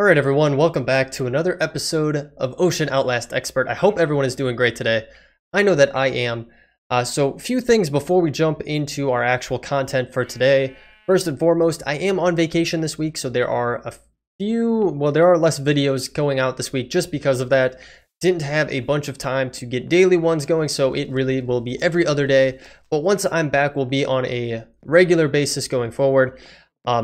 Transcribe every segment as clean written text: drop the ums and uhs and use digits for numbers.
Alright everyone, welcome back to another episode of Outlast Expert. I hope everyone is doing great today. I know that I am. So few things before we jump into our actual content for today. First and foremost, I am on vacation this week, so there are there are less videos going out this week just because of that. Didn't have a bunch of time to get daily ones going, so it really will be every other day. But once I'm back, we'll be on a regular basis going forward.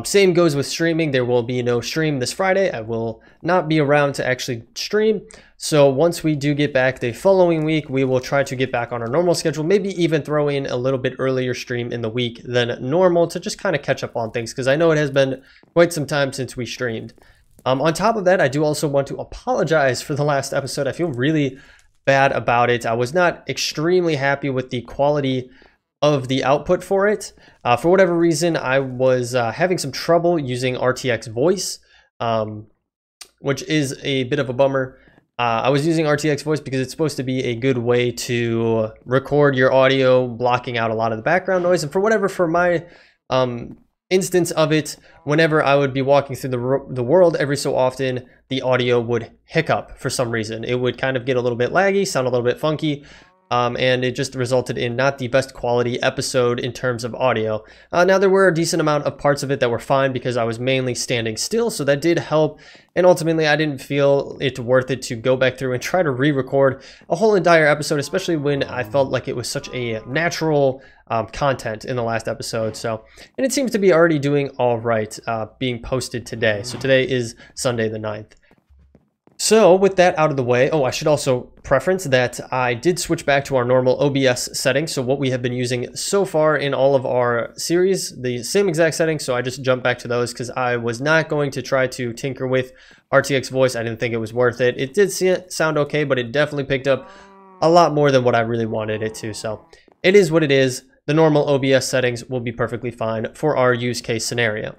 Same goes with streaming. There will be no stream this Friday. I will not be around to actually stream. So once we do get back the following week, we will try to get back on our normal schedule, maybe even throw in a little bit earlier stream in the week than normal to just kind of catch up on things, because I know it has been quite some time since we streamed. On top of that, I do also want to apologize for the last episode. I feel really bad about it. I was not extremely happy with the quality of the output for it. For whatever reason, I was having some trouble using RTX voice, which is a bit of a bummer. I was using RTX voice because it's supposed to be a good way to record your audio, blocking out a lot of the background noise. And for my instance of it, whenever I would be walking through the world, every so often the audio would hiccup for some reason. It would kind of get a little bit laggy, sound a little bit funky. And it just resulted in not the best quality episode in terms of audio. Now, there were a decent amount of parts of it that were fine because I was mainly standing still, so that did help. And ultimately, I didn't feel it worth it to go back through and try to re-record a whole entire episode, especially when I felt like it was such a natural content in the last episode. So, and it seems to be already doing all right, being posted today. So today is Sunday the 9th. So with that out of the way, I should also preference that I did switch back to our normal OBS settings. So what we have been using so far in all of our series, the same exact settings. So I just jumped back to those because I was not going to try to tinker with RTX voice. I didn't think it was worth it. It did sound okay, but it definitely picked up a lot more than what I really wanted it to. So it is what it is. The normal OBS settings will be perfectly fine for our use case scenario.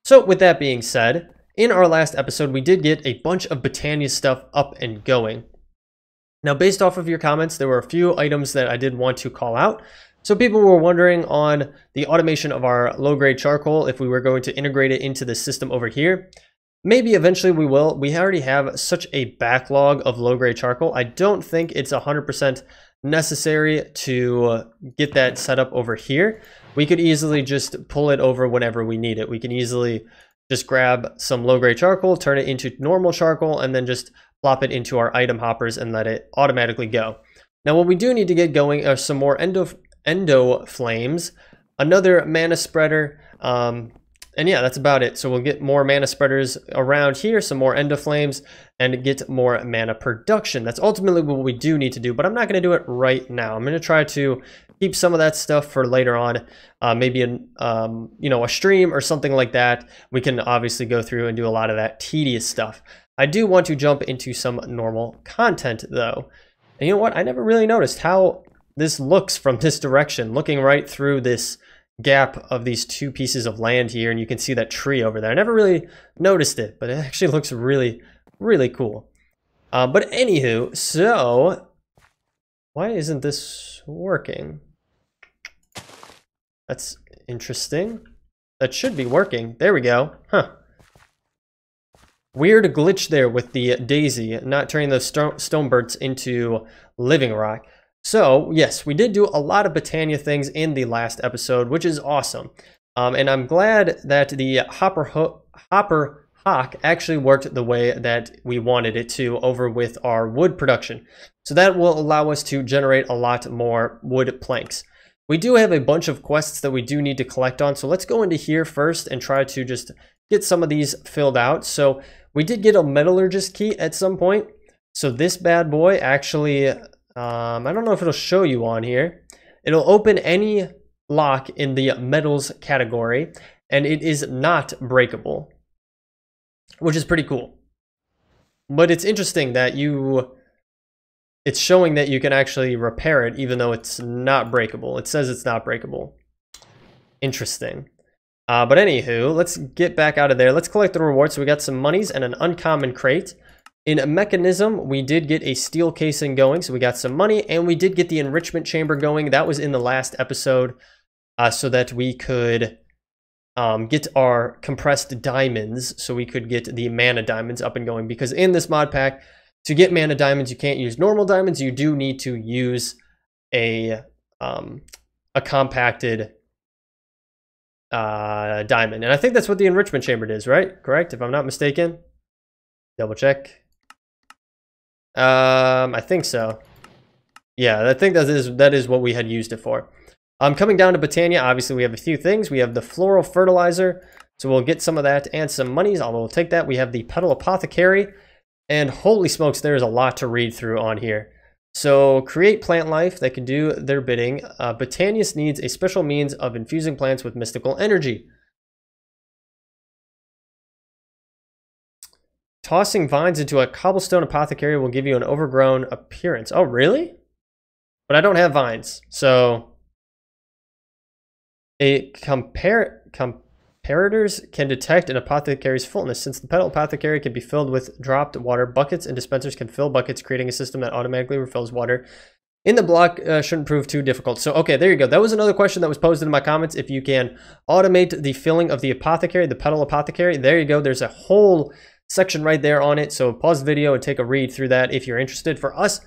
So with that being said, in our last episode, we did get a bunch of Britannia stuff up and going. Now, based off of your comments, there were a few items that I did want to call out. So people were wondering on the automation of our low-grade charcoal, if we were going to integrate it into the system over here. Maybe eventually we will. We already have such a backlog of low-grade charcoal. I don't think it's 100% necessary to get that set up over here. We could easily just pull it over whenever we need it. We can easily just grab some low-grade charcoal, turn it into normal charcoal, and then just plop it into our item hoppers and let it automatically go. Now, what we do need to get going are some more endo flames, another mana spreader, and yeah, that's about it. So we'll get more mana spreaders around here, some more endo flames, and get more mana production. That's ultimately what we do need to do, but I'm not going to do it right now. I'm going to try to keep some of that stuff for later on, maybe a stream or something like that. We can obviously go through and do a lot of that tedious stuff. I do want to jump into some normal content though. And you know what? I never really noticed how this looks from this direction, looking right through this gap of these two pieces of land here, and you can see that tree over there. I never really noticed it, but it actually looks really, really cool. But anywho, so why isn't this working? That's interesting. That should be working. There we go. Huh. Weird glitch there with the daisy, not turning those stone birds into living rock. So, yes, we did do a lot of Britannia things in the last episode, which is awesome. And I'm glad that the hopper hawk actually worked the way that we wanted it to over with our wood production. So that will allow us to generate a lot more wood planks. We do have a bunch of quests that we do need to collect on, so let's go into here first and try to just get some of these filled out. So we did get a Metallurgist Key at some point. So this bad boy actually, I don't know if it'll show you on here. It'll open any lock in the metals category, and it is not breakable, which is pretty cool. But it's interesting that it's showing that you can actually repair it even though it's not breakable. It says it's not breakable. Interesting. But anywho, let's get back out of there. Let's collect the rewards. So we got some monies and an uncommon crate. In a mechanism, we did get a steel casing going, so we got some money, and we did get the enrichment chamber going. That was in the last episode, so that we could get our compressed diamonds so we could get the mana diamonds up and going, because in this mod pack, to get mana diamonds, you can't use normal diamonds. You do need to use a compacted diamond. And I think that's what the enrichment chamber is, right? Correct, if I'm not mistaken. Double check. I think so. Yeah, I think that is what we had used it for. Coming down to Botania, obviously we have a few things. We have the floral fertilizer, so we'll get some of that and some monies. We'll take that. We have the petal apothecary, and holy smokes, there's a lot to read through on here. So create plant life that can do their bidding. Botanius needs a special means of infusing plants with mystical energy. Tossing vines into a cobblestone apothecary will give you an overgrown appearance. Oh, really? But I don't have vines, so... Comparators can detect an apothecary's fullness. Since the petal apothecary can be filled with dropped water, buckets and dispensers can fill buckets, creating a system that automatically refills water in the block. Shouldn't prove too difficult. So, okay, there you go. That was another question that was posted in my comments. If you can automate the filling of the apothecary, the petal apothecary, there you go. There's a whole section right there on it. So pause the video and take a read through that if you're interested. For us,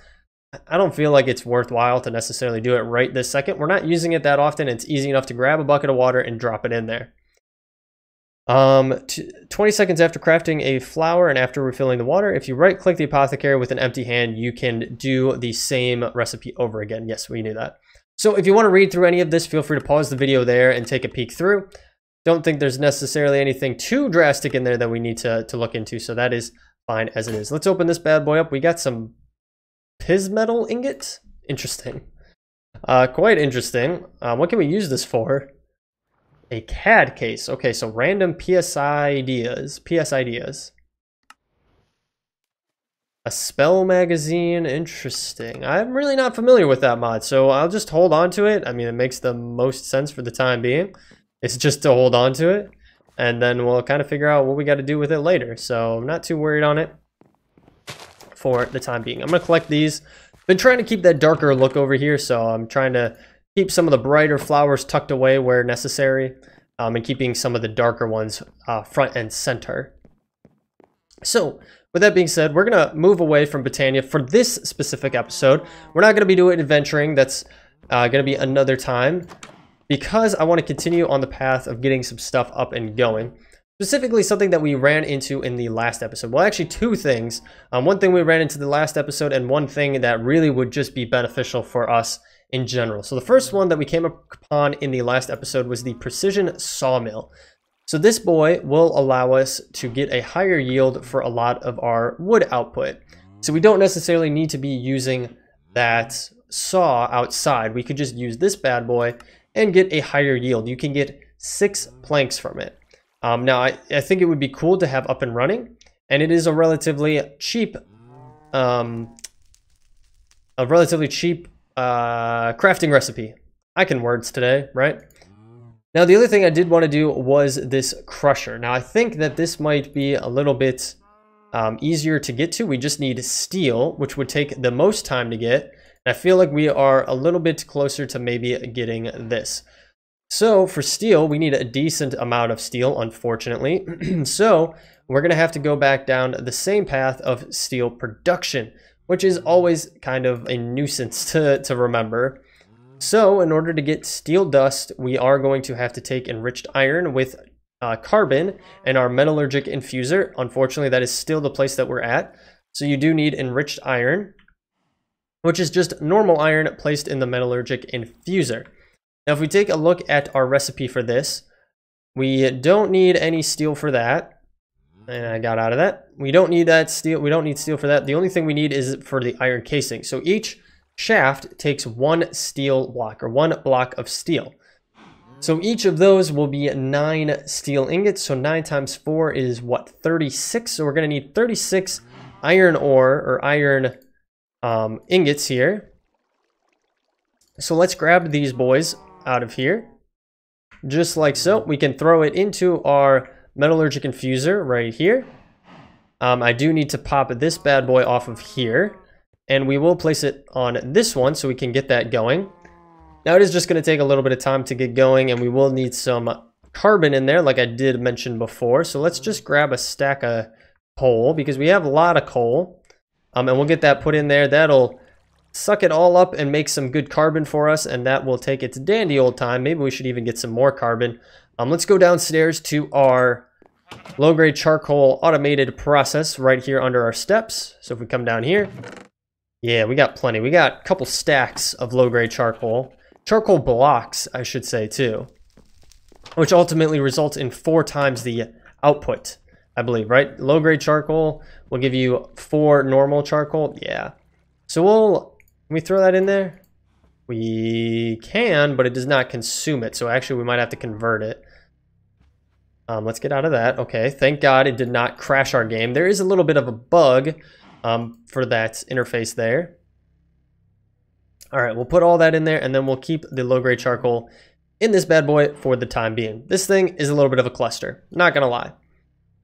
I don't feel like it's worthwhile to necessarily do it right this second. We're not using it that often. It's easy enough to grab a bucket of water and drop it in there. 20 seconds after crafting a flower and after refilling the water, if you right click the apothecary with an empty hand, you can do the same recipe over again. Yes, we knew that. So if you want to read through any of this, feel free to pause the video there and take a peek through. Don't think there's necessarily anything too drastic in there that we need to look into, so that is fine as it is. Let's open this bad boy up. We got some Pismetal ingot? Interesting. Quite interesting. What can we use this for? A CAD case. Okay, so random PS ideas. A spell magazine. Interesting. I'm really not familiar with that mod, so I'll just hold on to it. I mean, it makes the most sense for the time being. It's just to hold on to it, and then we'll kind of figure out what we got to do with it later. So I'm not too worried on it for the time being. I'm going to collect these. Been trying to keep that darker look over here, so I'm trying to keep some of the brighter flowers tucked away where necessary, and keeping some of the darker ones front and center. So with that being said, we're going to move away from Botania for this specific episode. We're not going to be doing adventuring. That's going to be another time, because I want to continue on the path of getting some stuff up and going. Specifically, something that we ran into in the last episode. Well, actually, two things. One thing we ran into the last episode, and one thing that really would just be beneficial for us in general. So the first one that we came upon in the last episode was the precision sawmill. So this boy will allow us to get a higher yield for a lot of our wood output. So we don't necessarily need to be using that saw outside. We could just use this bad boy and get a higher yield. You can get 6 planks from it. Now, I think it would be cool to have up and running, and it is a relatively cheap crafting recipe. I can words today, right? Now, the other thing I did want to do was this crusher. Now, I think that this might be a little bit easier to get to. We just need steel, which would take the most time to get. And I feel like we are a little bit closer to maybe getting this. So for steel, we need a decent amount of steel, unfortunately. So we're going to have to go back down the same path of steel production, which is always kind of a nuisance to remember. So in order to get steel dust, we are going to have to take enriched iron with carbon and our metallurgic infuser. Unfortunately, that is still the place that we're at. So you do need enriched iron, which is just normal iron placed in the metallurgic infuser. Now, if we take a look at our recipe for this, we don't need any steel for that. And I got out of that. We don't need that steel. We don't need steel for that. The only thing we need is for the iron casing. So each shaft takes 1 steel block, or 1 block of steel. So each of those will be 9 steel ingots. So 9 times 4 is what, 36? So we're going to need 36 iron ore, or iron ingots here. So let's grab these boys out of here, just like so. We can throw it into our metallurgic infuser right here. I do need to pop this bad boy off of here, and we will place it on this one so we can get that going. Now, it is just going to take a little bit of time to get going, and we will need some carbon in there like I did mention before. So let's just grab a stack of coal because we have a lot of coal. And we'll get that put in there. That'll suck it all up and make some good carbon for us, and that will take its dandy old time. Maybe we should even get some more carbon. Let's go downstairs to our low-grade charcoal automated process right here under our steps. So if we come down here, yeah, we got plenty. We got a couple stacks of low-grade charcoal blocks, I should say, too, which ultimately results in 4 times the output, I believe, right? Low-grade charcoal will give you 4 normal charcoal. Yeah. So can we throw that in there? We can, but it does not consume it. So actually, we might have to convert it. Let's get out of that. Okay, thank God it did not crash our game. There is a little bit of a bug for that interface there. All right, we'll put all that in there, and then we'll keep the low-grade charcoal in this bad boy for the time being. This thing is a little bit of a cluster, not gonna lie.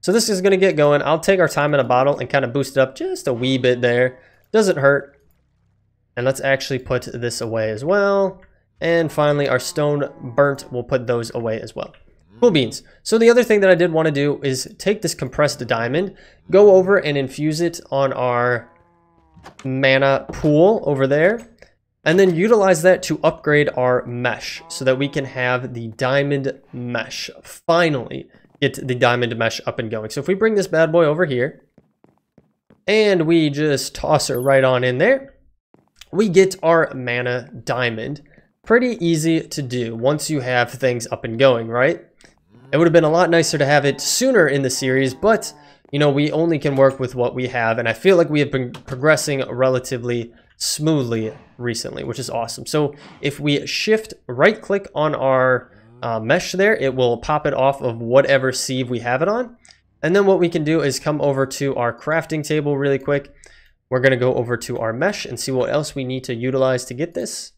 So this is gonna get going. I'll take our time in a bottle and kind of boost it up just a wee bit there. Doesn't hurt. And let's actually put this away as well. And finally, our stone burnt, we'll put those away as well. Cool beans. So the other thing that I did want to do is take this compressed diamond, go over and infuse it on our mana pool over there, and then utilize that to upgrade our mesh so that we can have the diamond mesh. Finally, get the diamond mesh up and going. So if we bring this bad boy over here, and we just toss her right on in there, we get our mana diamond. Pretty easy to do once you have things up and going, right? It would have been a lot nicer to have it sooner in the series, but, you know, we only can work with what we have, and I feel like we have been progressing relatively smoothly recently, which is awesome. So if we shift right-click on our mesh there, it will pop it off of whatever sieve we have it on. And then what we can do is come over to our crafting table really quick. We're going to go over to our mesh and see what else we need to utilize to get this.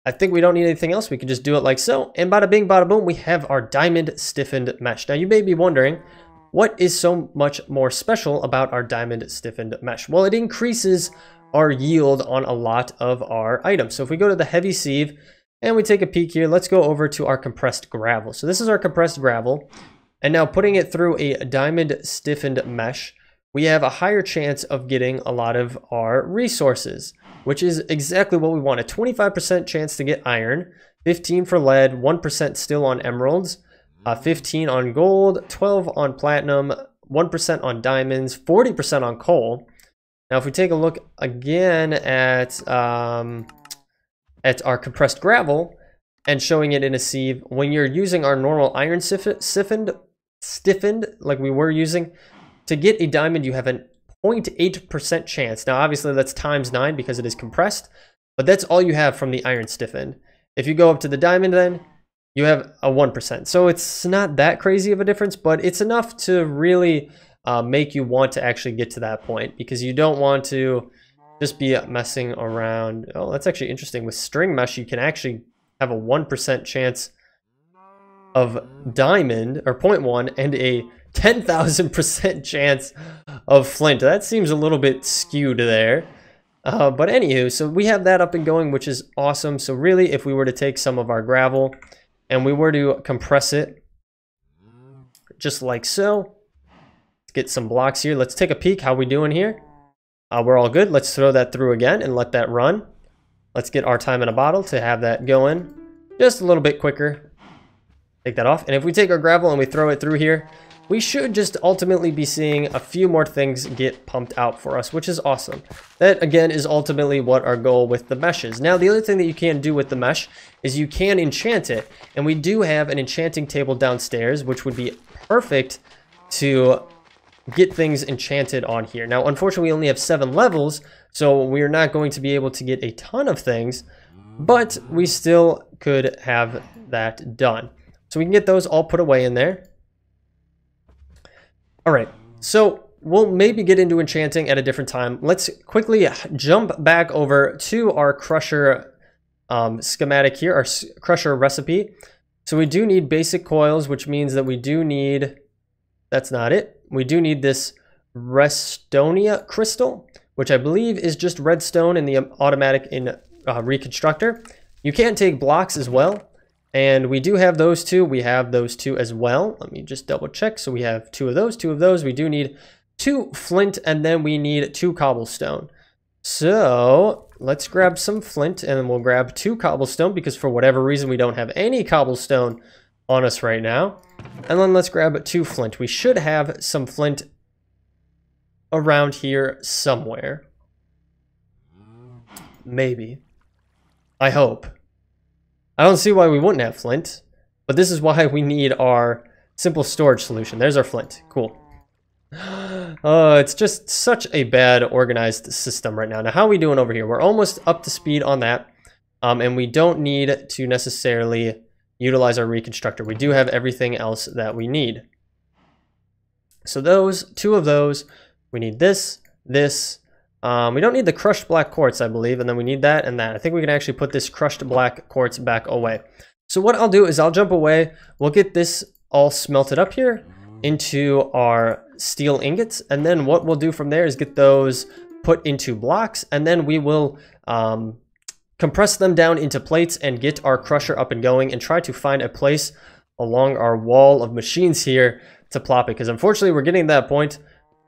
I think we don't need anything else. We can just do it like so. And bada bing, bada boom, we have our diamond stiffened mesh. Now you may be wondering, what is so much more special about our diamond stiffened mesh? Well, it increases our yield on a lot of our items. So if we go to the heavy sieve and we take a peek here, let's go over to our compressed gravel. So this is our compressed gravel. And now putting it through a diamond stiffened mesh, we have a higher chance of getting a lot of our resources, which is exactly what we want. A 25% chance to get iron, 15 for lead, 1% still on emeralds, 15 on gold, 12 on platinum, 1% on diamonds, 40% on coal. Now, if we take a look again at our compressed gravel and showing it in a sieve, when you're using our normal iron stiffened like we were using, to get a diamond, you have a 0.8% chance. Now, obviously, that's times 9 because it is compressed, but that's all you have from the iron stiffened. If you go up to the diamond, then you have a 1%. So it's not that crazy of a difference, but it's enough to really make you want to actually get to that point, because you don't want to just be messing around. Oh, that's actually interesting. With string mesh, you can actually have a 1% chance of diamond, or 0.1, and a 10,000% chance of flint. That seems a little bit skewed there. But anywho, so we have that up and going, which is awesome. So really, if we were to take some of our gravel and we were to compress it just like so, let's get some blocks here. Let's take a peek. How we doing here? We're all good. Let's throw that through again and let that run. Let's get our time in a bottle to have that going just a little bit quicker. Take that off. And if we take our gravel and we throw it through here, we should just ultimately be seeing a few more things get pumped out for us, which is awesome. That, again, is ultimately what our goal with the mesh is. Now, the other thing that you can do with the mesh is you can enchant it. And we do have an enchanting table downstairs, which would be perfect to get things enchanted on here. Now, unfortunately, we only have 7 levels, so we're not going to be able to get a ton of things, but we still could have that done. So we can get those all put away in there. All right, so we'll maybe get into enchanting at a different time. Let's quickly jump back over to our crusher schematic here, our crusher recipe. So we do need basic coils, which means that we do need, that's not it. We do need this Restonia crystal, which I believe is just redstone in the automatic in reconstructor. You can take blocks as well. And we do have those two. We have those two as well. Let me just double check. So we have two of those, two of those. We do need 2 flint, and then we need 2 cobblestone. So let's grab some flint, and then we'll grab 2 cobblestone because for whatever reason we don't have any cobblestone on us right now. And then let's grab 2 flint. We should have some flint around here somewhere. Maybe. I hope. I don't see why we wouldn't have flint, but this is why we need our simple storage solution. There's our flint. Cool. It's just such a bad organized system right now. Now, how are we doing over here? We're almost up to speed on that, and we don't need to necessarily utilize our reconstructor. We do have everything else that we need. So those, 2 of those, we need this, this. We don't need the crushed black quartz, I believe, and then we need that and that. I think we can actually put this crushed black quartz back away. So what I'll do is I'll jump away. We'll get this all smelted up here into our steel ingots, and then what we'll do from there is get those put into blocks, and then we will compress them down into plates and get our crusher up and going and try to find a place along our wall of machines here to plop it, because unfortunately we're getting to that point.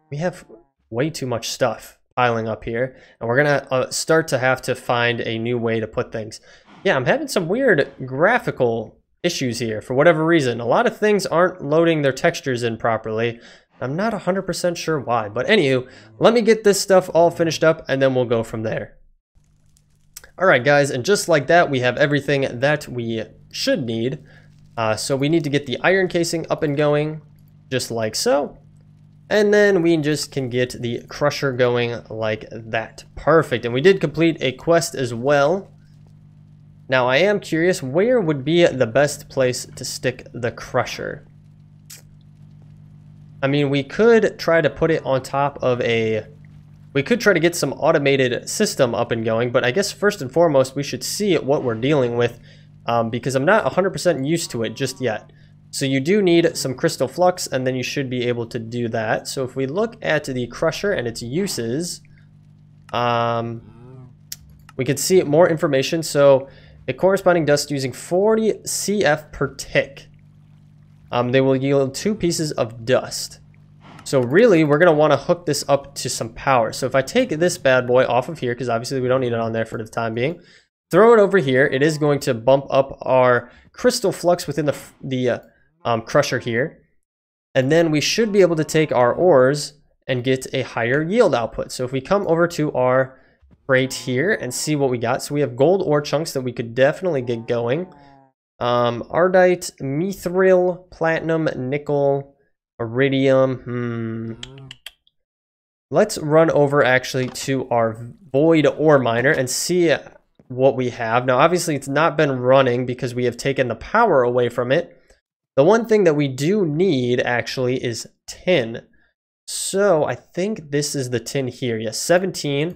We have way too much stuff piling up here, and we're gonna start to have to find a new way to put things. Yeah, I'm having some weird graphical issues here for whatever reason. A lot of things aren't loading their textures in properly. I'm not 100% sure why, but anywho, let me get this stuff all finished up and then we'll go from there. Alright guys, and just like that, we have everything that we should need. So we need to get the iron casing up and going, just like so. And then we just can get the crusher going like that. Perfect. And we did complete a quest as well. Now I am curious, where would be the best place to stick the crusher? I mean, we could try to put it on top of a... We could try to get some automated system up and going, but I guess first and foremost, we should see what we're dealing with, because I'm not 100% used to it just yet. So you do need some crystal flux, and then you should be able to do that. So if we look at the crusher and its uses, we can see more information. So a corresponding dust using 40 CF per tick. They will yield 2 pieces of dust. So really, we're going to want to hook this up to some power. So if I take this bad boy off of here, because obviously we don't need it on there for the time being, throw it over here, it is going to bump up our crystal flux within the crusher here. And then we should be able to take our ores and get a higher yield output. So if we come over to our crate here and see what we got. So we have gold ore chunks that we could definitely get going. Ardite, mithril, platinum, nickel, iridium. Let's run over actually to our void ore miner and see what we have. Now obviously it's not been running because we have taken the power away from it. The one thing that we do need actually is tin. So I think this is the tin here. Yes, 17.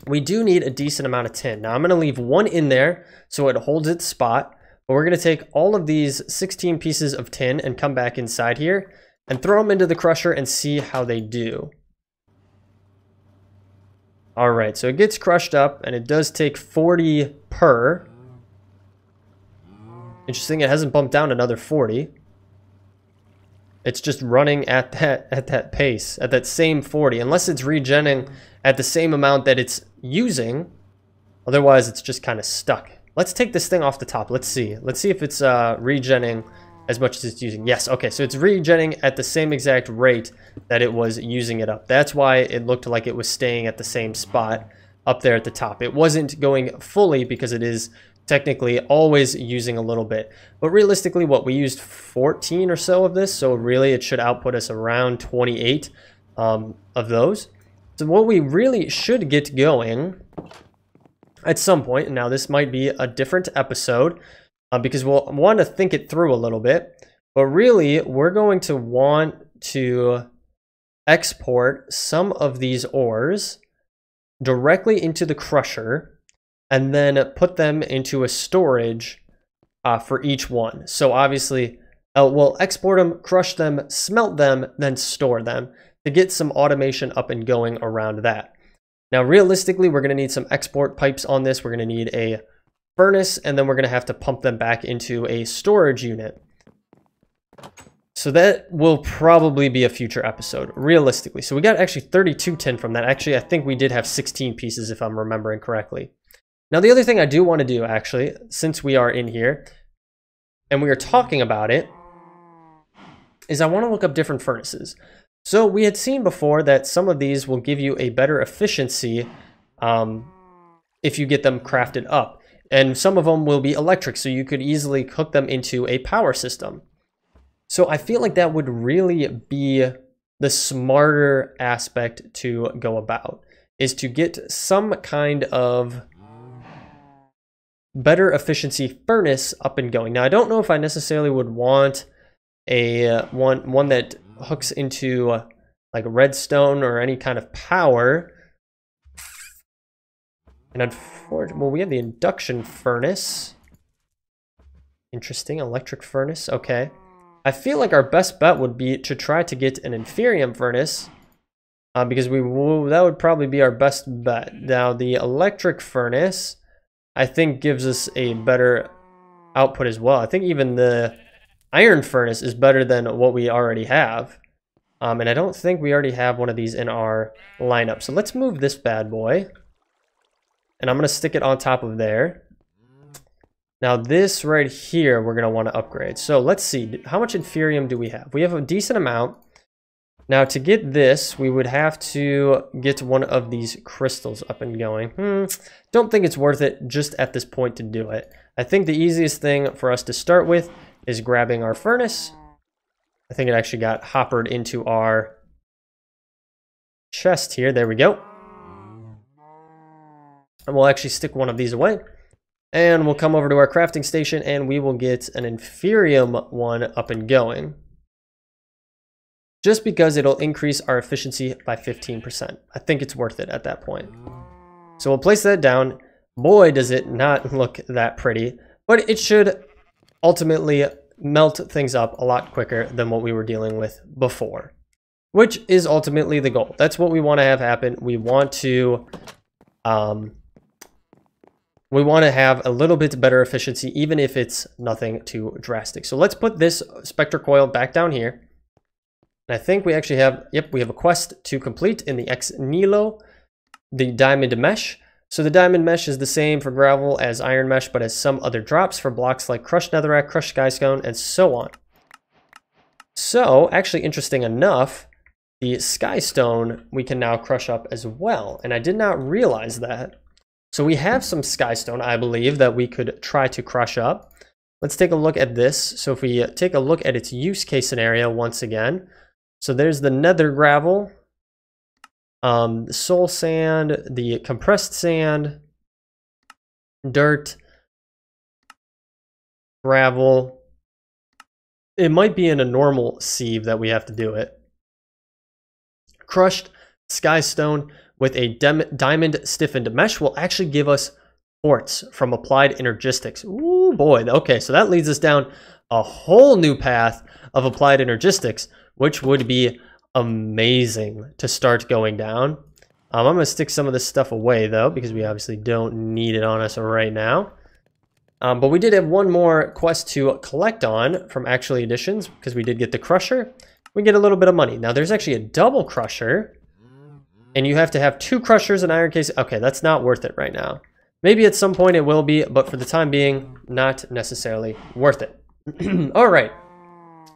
We do need a decent amount of tin. Now I'm going to leave 1 in there so it holds its spot. But we're going to take all of these 16 pieces of tin and come back inside here and throw them into the crusher and see how they do. Alright, so it gets crushed up and it does take 40 per. Interesting, it hasn't bumped down another 40. It's just running at that pace, at that same 40, unless it's regenning at the same amount that it's using. Otherwise, it's just kind of stuck. Let's take this thing off the top. Let's see. Let's see if it's regenning as much as it's using. Yes, okay, so it's regenning at the same exact rate that it was using it up. That's why it looked like it was staying at the same spot up there at the top. It wasn't going fully because it is technically always using a little bit. But realistically, what we used 14 or so of this, so really it should output us around 28 of those. So what we really should get going at some point, and now this might be a different episode because we'll want to think it through a little bit, but really we're going to want to export some of these ores directly into the crusher and then put them into a storage for each one. So obviously we'll export them, crush them, smelt them, then store them to get some automation up and going around that. Now realistically, we're going to need some export pipes on this. We're going to need a furnace, and then we're going to have to pump them back into a storage unit. So that will probably be a future episode, realistically. So we got actually 32 tin from that. Actually, I think we did have 16 pieces if I'm remembering correctly. Now, the other thing I do want to do, actually, since we are in here and we are talking about it, is I want to look up different furnaces. So we had seen before that some of these will give you a better efficiency if you get them crafted up. And some of them will be electric, so you could easily hook them into a power system. So I feel like that would really be the smarter aspect to go about, is to get some kind of better efficiency furnace up and going. Now, I don't know if I necessarily would want a one that hooks into like redstone or any kind of power. And unfortunately, well, we have the induction furnace. Interesting, electric furnace, okay. I feel like our best bet would be to try to get an inferium furnace because that would probably be our best bet. Now, the electric furnace, I think, gives us a better output as well. I think even the iron furnace is better than what we already have. And I don't think we already have one of these in our lineup. So let's move this bad boy. And I'm going to stick it on top of there. Now this right here, we're going to want to upgrade. So let's see, how much inferium do we have? We have a decent amount. Now to get this, we would have to get one of these crystals up and going. Don't think it's worth it just at this point to do it. I think the easiest thing for us to start with is grabbing our furnace. I think it actually got hoppered into our chest here. There we go. And we'll actually stick one of these away. And we'll come over to our crafting station and we will get an inferium one up and going. Just because it'll increase our efficiency by 15%. I think it's worth it at that point. So we'll place that down. Boy, does it not look that pretty. But it should ultimately melt things up a lot quicker than what we were dealing with before. Which is ultimately the goal. That's what we want to have happen. We want to have a little bit better efficiency, even if it's nothing too drastic. So let's put this Spectre coil back down here. And I think we actually have, we have a quest to complete in the Ex Nihilo, the diamond mesh. So the diamond mesh is the same for gravel as iron mesh, but has some other drops for blocks like crushed netherrack, crushed skystone, and so on. So actually, interesting enough, the skystone we can now crush up as well. And I did not realize that. So we have some skystone, I believe, that we could try to crush up. Let's take a look at this. So if we take a look at its use case scenario once again. So there's the nether gravel, the soul sand, the compressed sand, dirt, gravel. It might be in a normal sieve that we have to do it. Crushed skystone with a diamond stiffened mesh will actually give us quartz from applied energistics. Ooh boy, okay, so that leads us down a whole new path of applied energistics, which would be amazing to start going down. I'm going to stick some of this stuff away though, because we obviously don't need it on us right now. But we did have one more quest to collect on from Actually Editions, because we did get the crusher. We get a little bit of money. Now there's actually a double crusher. And you have to have 2 crushers and iron case. Okay, that's not worth it right now. Maybe at some point it will be, but for the time being, not necessarily worth it. All right.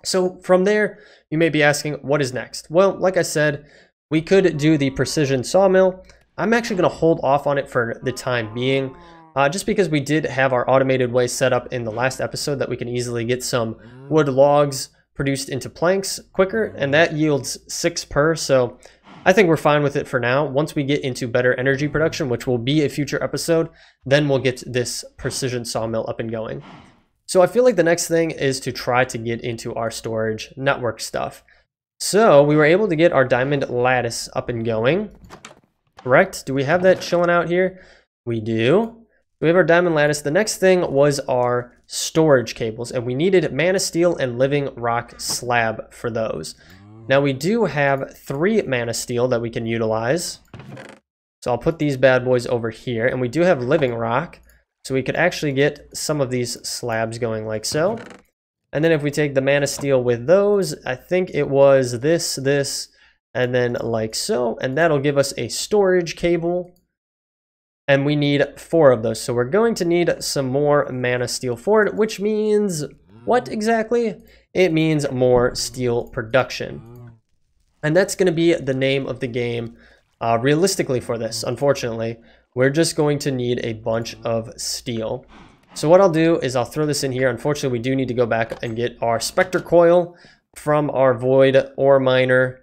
So from there, you may be asking, what is next? Well, like I said, we could do the precision sawmill. I'm actually going to hold off on it for the time being, just because we did have our automated way set up in the last episode that we can easily get some wood logs produced into planks quicker, and that yields 6 per, so I think we're fine with it for now. Once we get into better energy production, which will be a future episode, then we'll get this precision sawmill up and going. So I feel like the next thing is to try to get into our storage network stuff. So we were able to get our diamond lattice up and going. Correct? Do we have that chilling out here? We do. We have our diamond lattice. The next thing was our storage cables, and we needed mana steel and living rock slab for those. Now we do have 3 mana steel that we can utilize. So I'll put these bad boys over here, and we do have living rock. So we could actually get some of these slabs going like so. And then if we take the mana steel with those, I think it was this, and then like so. And that'll give us a storage cable. And we need 4 of those. So we're going to need some more mana steel for it, which means what exactly? It means more steel production. And that's going to be the name of the game realistically for this, unfortunately. We're just going to need a bunch of steel. So what I'll do is I'll throw this in here. Unfortunately, we do need to go back and get our Spectre Coil from our Void Ore Miner.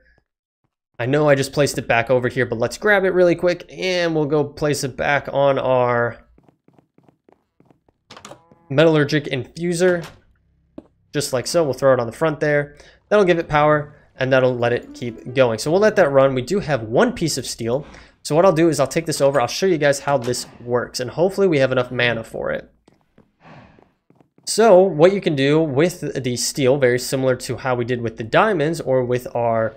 I know I just placed it back over here, but let's grab it really quick and we'll go place it back on our Metallurgic Infuser. Just like so, we'll throw it on the front there. That'll give it power and that'll let it keep going. So we'll let that run. We do have 1 piece of steel. So what I'll do is I'll take this over. I'll show you guys how this works and hopefully we have enough mana for it. So what you can do with the steel, very similar to how we did with the diamonds or with our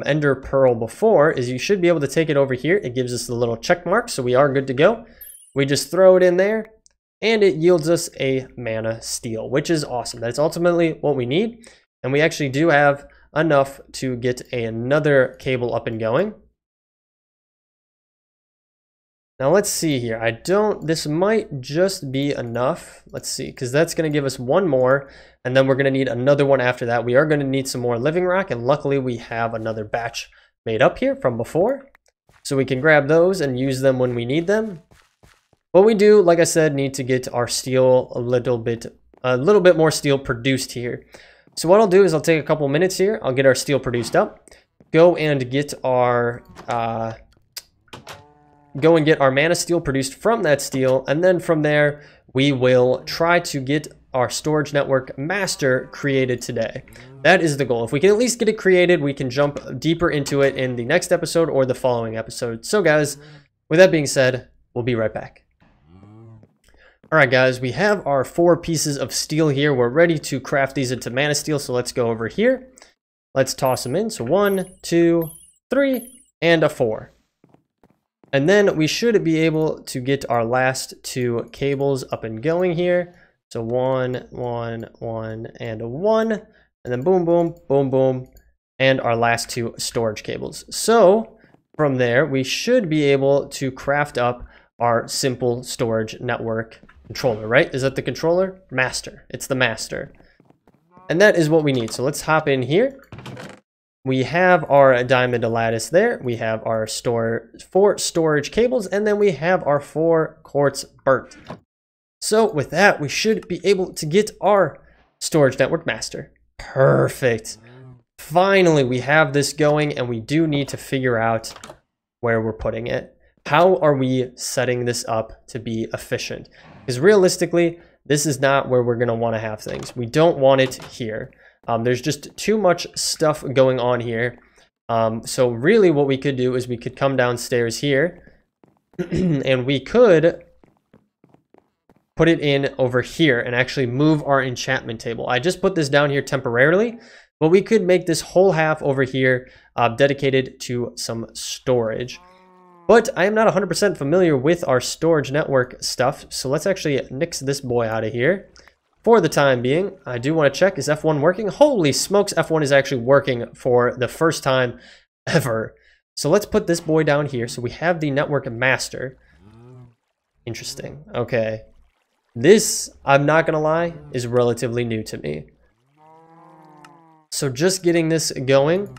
Ender Pearl before, is you should be able to take it over here. It gives us the little check mark, so we are good to go. We just throw it in there and it yields us a mana steel, which is awesome. That's ultimately what we need. And we actually do have enough to get another cable up and going. Now let's see here. This might just be enough. Let's see, because that's going to give us 1 more, and then we're going to need another one after that. We are going to need some more living rock, and luckily we have another batch made up here from before. So we can grab those and use them when we need them. But we do, like I said, need to get our steel a little bit more steel produced here. So what I'll do is I'll take a couple minutes here. I'll get our steel produced up. Go and get our mana steel produced from that steel, and then from there we will try to get our storage network master created today. That is the goal. If we can at least get it created, we can jump deeper into it in the next episode or the following episode. So guys, with that being said, we'll be right back. Alright guys, we have our 4 pieces of steel here. We're ready to craft these into mana steel, so let's go over here. Let's toss them in. So 1, 2, 3, and a 4. And then we should be able to get our last 2 cables up and going here. So 1, 1, 1, and a 1. And then boom, boom, boom, boom. And our last 2 storage cables. So from there, we should be able to craft up our simple storage network controller, right? Is that the controller? Master. It's the master. And that is what we need. So let's hop in here. We have our diamond lattice there. We have our 4 storage cables, and then we have our 4 quartz burnt. So with that, we should be able to get our storage network master. Perfect. Finally, we have this going, and we do need to figure out where we're putting it. How are we setting this up to be efficient? Because realistically, this is not where we're going to want to have things. We don't want it here. There's just too much stuff going on here. So really what we could do is we could come downstairs here and we could put it in over here and actually move our enchantment table. I just put this down here temporarily, but we could make this whole half over here dedicated to some storage. But I am not 100% familiar with our storage network stuff, so let's actually nix this boy out of here. For the time being, I do want to check, is F1 working? Holy smokes, F1 is actually working for the first time ever. So let's put this boy down here. So we have the network master. Interesting. Okay. This, I'm not going to lie, is relatively new to me. So just getting this going.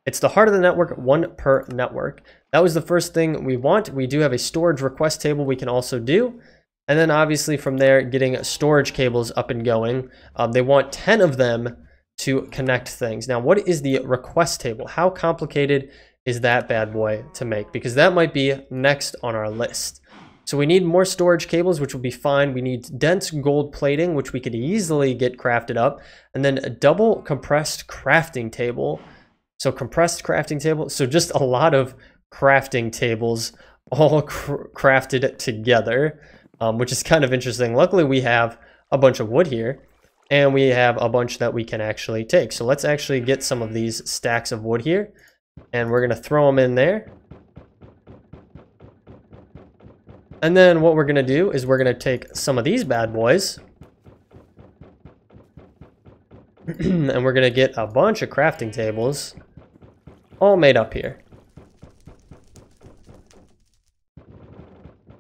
It's the heart of the network, 1 per network. That was the first thing we want. We do have a storage request table we can also do. And then obviously from there, getting storage cables up and going. They want 10 of them to connect things. Now, what is the request table? How complicated is that bad boy to make? Because that might be next on our list. So we need more storage cables, which will be fine. We need dense gold plating, which we could easily get crafted up. And then a double compressed crafting table. So compressed crafting table. So just a lot of crafting tables all crafted together. Which is kind of interesting. Luckily, we have a bunch of wood here, and we have a bunch that we can actually take. So let's actually get some of these stacks of wood here, and we're going to throw them in there. And then what we're going to do is we're going to take some of these bad boys. And we're going to get a bunch of crafting tables all made up here.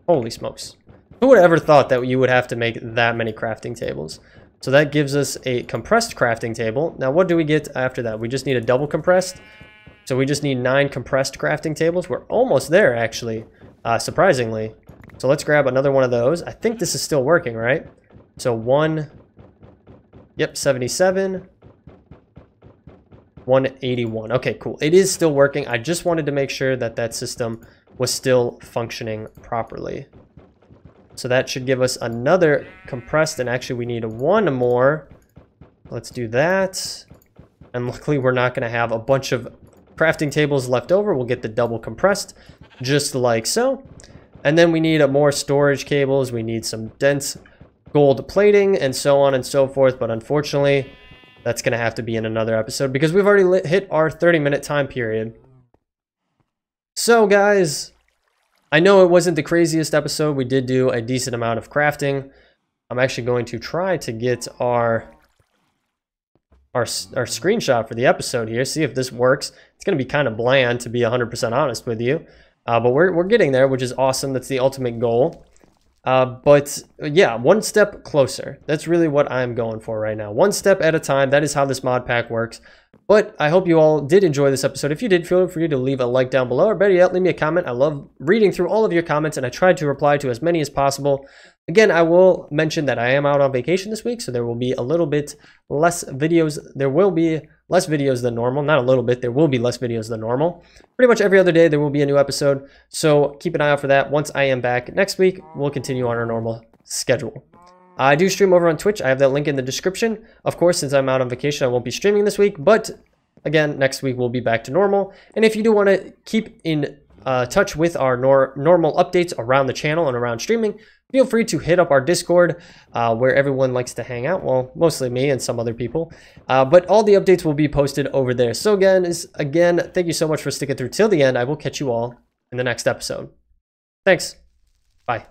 Holy smokes. Who would have ever thought that you would have to make that many crafting tables? So that gives us a compressed crafting table. Now what do we get after that? We just need a double compressed. So we just need 9 compressed crafting tables. We're almost there actually, surprisingly. So let's grab another one of those. I think this is still working, right? So 1, yep, 77, 181. Okay, cool. It is still working. I just wanted to make sure that that system was still functioning properly. So that should give us another compressed, and actually we need 1 more. Let's do that. And luckily we're not going to have a bunch of crafting tables left over. We'll get the double compressed, just like so. And then we need more storage cables. We need some dense gold plating and so on and so forth. But unfortunately, that's going to have to be in another episode because we've already hit our 30-minute time period. So guys, I know it wasn't the craziest episode. We did do a decent amount of crafting. I'm actually going to try to get our screenshot for the episode here, see if this works. It's going to be kind of bland, to be 100% honest with you. But we're getting there, which is awesome. That's the ultimate goal. But yeah, one step closer. That's really what I'm going for right now. One step at a time. That is how this mod pack works. But I hope you all did enjoy this episode. If you did, feel free to leave a like down below, or better yet, leave me a comment. I love reading through all of your comments, and I tried to reply to as many as possible. Again, I will mention that I am out on vacation this week, so there will be a little bit less videos. There will be less videos than normal. Not a little bit. There will be less videos than normal. Pretty much every other day there will be a new episode, so keep an eye out for that. Once I am back next week, we'll continue on our normal schedule. I do stream over on Twitch. I have that link in the description. Of course, since I'm out on vacation, I won't be streaming this week, but again, next week we'll be back to normal. And if you do want to keep in touch with our normal updates around the channel and around streaming, feel free to hit up our Discord, where everyone likes to hang out. Well, mostly me and some other people. But all the updates will be posted over there. So again, thank you so much for sticking through till the end. I will catch you all in the next episode. Thanks. Bye.